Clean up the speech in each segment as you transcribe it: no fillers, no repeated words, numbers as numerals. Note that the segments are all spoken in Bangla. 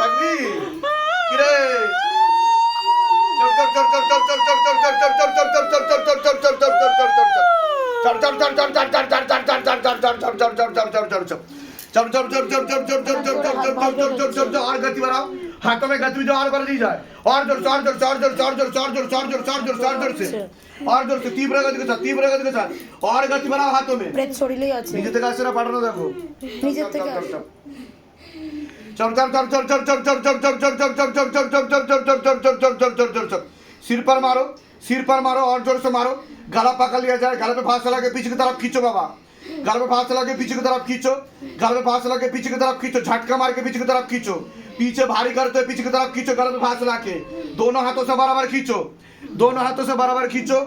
থাকবি কিরে और गति बढ़ाओ हाथों में गति जो और बढ़ दी जाए और जोर से और जोर से और जोर से और जोर से और जोर से और जोर से और जोर से और जोर से और जोर से तीव्र गति के साथ और गति बढ़ाओ हाथों में ব্রেথ শরীরেই আছে नीचे থেকে আসছে না পাঠানো দেখো নিজের থেকে আসে सिर पर मारो और जोर से मारो गला पकड़ लिया जाए गले पे फांस लगा के पीछे की तरफ खींचो बाबा गले पे फांस लगा के पीछे की तरफ खींचो गले पे फांस लगा के पीछे की तरफ खींचो झटका मार के पीछे की तरफ खींचो पीछे भारी करते हुए पीछे की तरफ खींचो गले पे फांस लगा के दोनों हाथों से बराबर खींचो दोनों हाथों से बराबर खींचो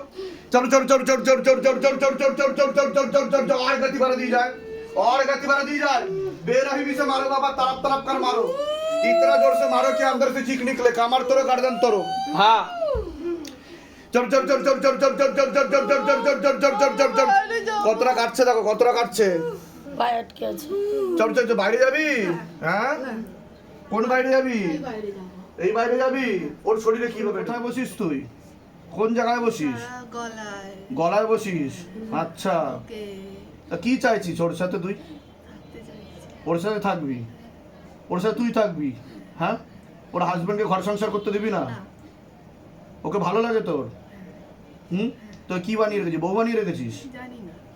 चलो चलो चलो चलो चलो चलो चलो चलो चलो चलो चलो चलो चलो चलो चलो चलो और गति बढ़ा दी जाए और गति बढ़ा दी जाए बेरहमी से मारो बाबा तरफ तरफ कर मारो इतना जोर से मारो कि अंदर से चीख निकले कमर तोड़ो गर्दन तोड़ो हाँ चल चल चल चल चल चल चल चल चल चल चल चल चल चल चल चल चल কতটা কাটছে দেখো কতটা কাটছে পায়ে আটকে আছে চল চল চল বাইরে যাবি হ্যাঁ কোন বাইরে যাবি এই বাইরে যাবি ওর শরীরে কি হবে কোথায় বসিস তুই কোন জায়গায় বসিস গলায় গলায় বসিস আচ্ছা ওকে তা কি চাইছিস ওর সাথে তুই ওর সাথে থাকবি ওর সাথে তুই থাকবি হ্যাঁ ওর হাজবেন্ডকে ঘর সংসার করতে দিবি না ওকে ভালো লাগে তোর হুম তো কি বানিয়ে রেখেছিস বউ বানিয়ে রেখেছিস জানি না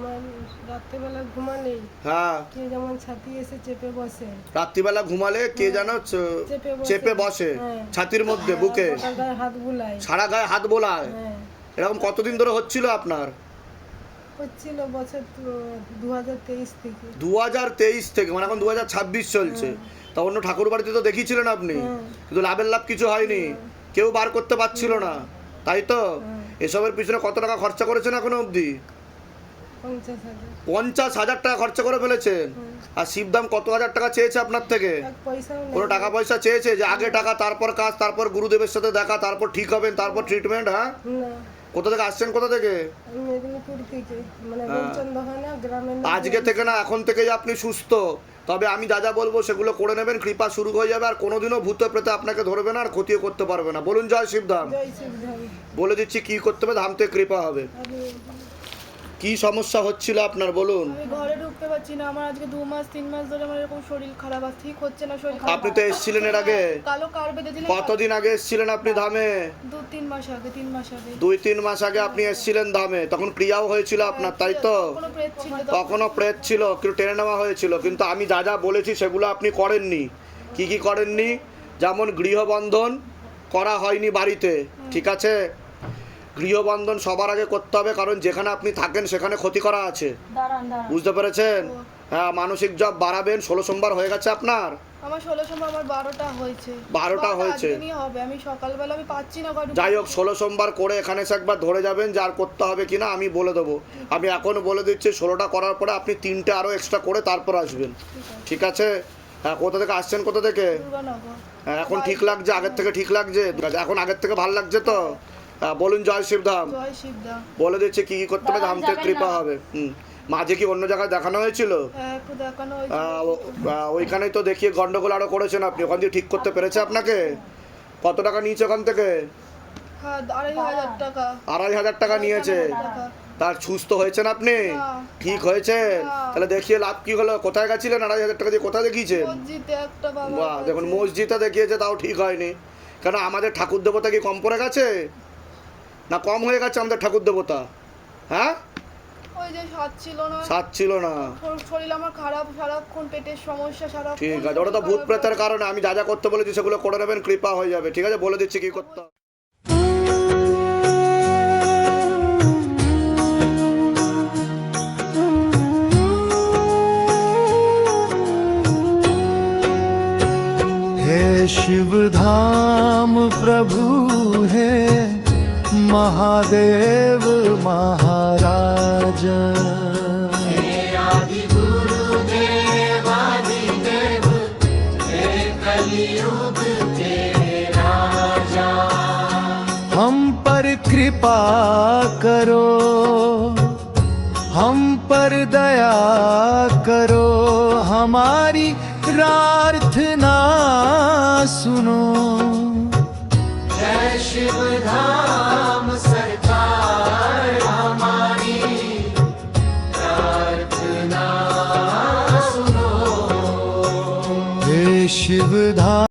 আমার রাত্রেবেলা ঘুমালেই হ্যাঁ, কে যেমন ছাতি এসে চেপে বসে, রাত্রিবেলা ঘুমালে কে যেন চেপে বসে হ্যাঁ। ছাতির মধ্যে, বুকে গোটা গায়ে হাত বুলায়। সারা গায়ে হাত বোলায়। হ্যাঁ, এরকম কতদিন ধরে হচ্ছিল আপনার? হচ্ছিল বছর 2023 থেকে। 2023 থেকে, মানে এখন 2026 চলছে। তা অন্য ঠাকুর বাড়িতে তো দেখিয়েছিলেন আপনি, হ্যাঁ। কিন্তু লাভের লাভ কিছু হয়নি, কেউ বার করতে পারছিল না, তাই তো? হ্যাঁ। এসবের পিছনে কত টাকা খরচা করেছেন এখনো অবধি? 50,000। 50,000 টাকা খরচা করে ফেলেছেন। আর শিবধাম কত হাজার টাকা চেয়েছে আপনার থেকে? এক পয়সাও কোনো নেই। টাকা পয়সা চেয়েছে যে আগে টাকা, তারপর কাজ, তারপর গুরুদেবের সাথে দেখা, তারপর ঠিক হবেন, তারপর ট্রিটমেন্ট? হ্যাঁ, না, কোথা থেকে আসছেন, কোথা থেকে? আমি মেদিনীপুর থেকে, মানে হ্যাঁ। রূপচন্দ্রখানা গ্রামের নাম। আজকে থেকে না, এখন থেকেই আপনি সুস্থ। তবে আমি যা যা বলবো সেগুলো করে নেবেন, কৃপা শুরু হয়ে যাবে, আর কোনোদিনও ভূত প্রেতে আপনাকে ধরবে না, আর ক্ষতিও করতে পারবে না। বলুন জয় শিবধাম। জয় শিবধাম। বলে দিচ্ছি কি করতে হবে, ধাম থেকে কৃপা হবে। আমি কি সমস্যা হচ্ছিল আপনার বলুন? আমি ঘরে ঢুকতে পারছি না, আমার আজকে 2 মাস 3 মাস ধরে আমার এরকম শরীর খারাপ, আর ঠিক হচ্ছে না শরীর খারাপ। আপনি তো এসেছিলেন এর আগে? কালো কার বেঁধেছিলেন। কতদিন আগে এসেছিলেন আপনি ধামে? 2-3 মাস আগে, 3 মাস আগে। 2-3 মাস আগে আপনি এসেছিলেন ধামে, তখন ক্রিয়াও হয়েছিল আপনার, তাই তো? কোনো প্রেত ছিল তো। তখনও প্রেত ছিল, একটু টেনে নেওয়া হয়েছিল, কিন্তু আমি যা যা বলেছি সেগুলো আপনি করেননি। কি কি করেননি? যেমন গৃহবন্ধন করা হয়নি বাড়িতে, ঠিক আছে? গৃহবন্ধন সবার আগে করতে হবে, কারণ যেখানে আপনি থাকেন সেখানে ক্ষতি করা আছে, দাঁড়ান দাঁড়ান। বুঝতে পেরেছেন? হ্যাঁ, মানসিক জপ বাড়াবেন। 16 সোমবার হয়ে গেছে আপনার? আমার 16 সময় আমার 12টা হয়েছে। 12টা হয়েছে। আজকে নিয়ে হবে, আমি সকালবেলা আমি পাচ্ছি না ঘরে ঢুকতে। যাই হোক, 16 সোমবার করে এখানে এসে একবার ধরে যাবেন যে আর করতে হবে কিনা, আমি বলে দেবো। আমি এখন বলে দিচ্ছি, 16টা করার পরে আপনি 3টে আরও এক্সট্রা করে তারপর আসবেন, ঠিক আছে? হ্যাঁ, কোথা থেকে আসছেন, কোথা থেকে? দুর্গানগর। হ্যাঁ, এখন ঠিক লাগছে? আগের থেকে ঠিক লাগছে? এখন আগের থেকে ভালো লাগছে তো? হ্যাঁ, বলুন জয় শিবধাম। জয় শিবধাম। বলে দিচ্ছি কি কি করতে হবে, ধাম থেকে কৃপা হবে। মাঝে কি অন্য জায়গায় দেখানো হয়েছিল? হ্যাঁ, একটু দেখানো ওইখানেই তো দেখিয়ে গন্ডগোল আরও করেছেন আপনি, ওখান দিয়ে ঠিক করতে পেরেছে আপনাকে? কত টাকা নিয়েছে ওখান থেকে? হ্যাঁ, 2,500 টাকা। 2,500 টাকা নিয়েছে। টাকা। তার সুস্থ হয়েছেন আপনি? না। ঠিক হয়েছেন? না। তাহলে দেখিয়ে লাভ কি হলো? কোথায় গেছিলেন 2,500 টাকা দিয়ে, কোথায় দেখিয়েছেন? মসজিদে একটা বাবা। বাহ, দেখুন, মসজিদে দেখিয়েছে, তাও ঠিক হয়নি। কেন, আমাদের ঠাকুর দেবতা কি কম পড়ে গেছে, না কম হয়ে গেছে আমাদের ঠাকুর দেবতা? হ্যাঁ, ওই যে স্বাদ ছিল না। সাথ ছিল না। শরীর আমার খারাপ, সারাক্ষণ পেটের সমস্যা, সারাক্ষণ। ঠিক আছে, ওটা তো ভূত প্রেতের কারণে। আমি যা যা করতে বলেছি সেগুলো করে নেবেন, কৃপা হয়ে যাবে, ঠিক আছে? বলে দিচ্ছি কি করতে হবে। हे शिव धाम प्रभु है महादेव महाराज। हम पर कृपा करो, हम पर दया करो, हमारी प्रार्थना सुनो। जय शिव धाम सरकार, हमारी प्रार्थना सुनो। हे शिव धाम।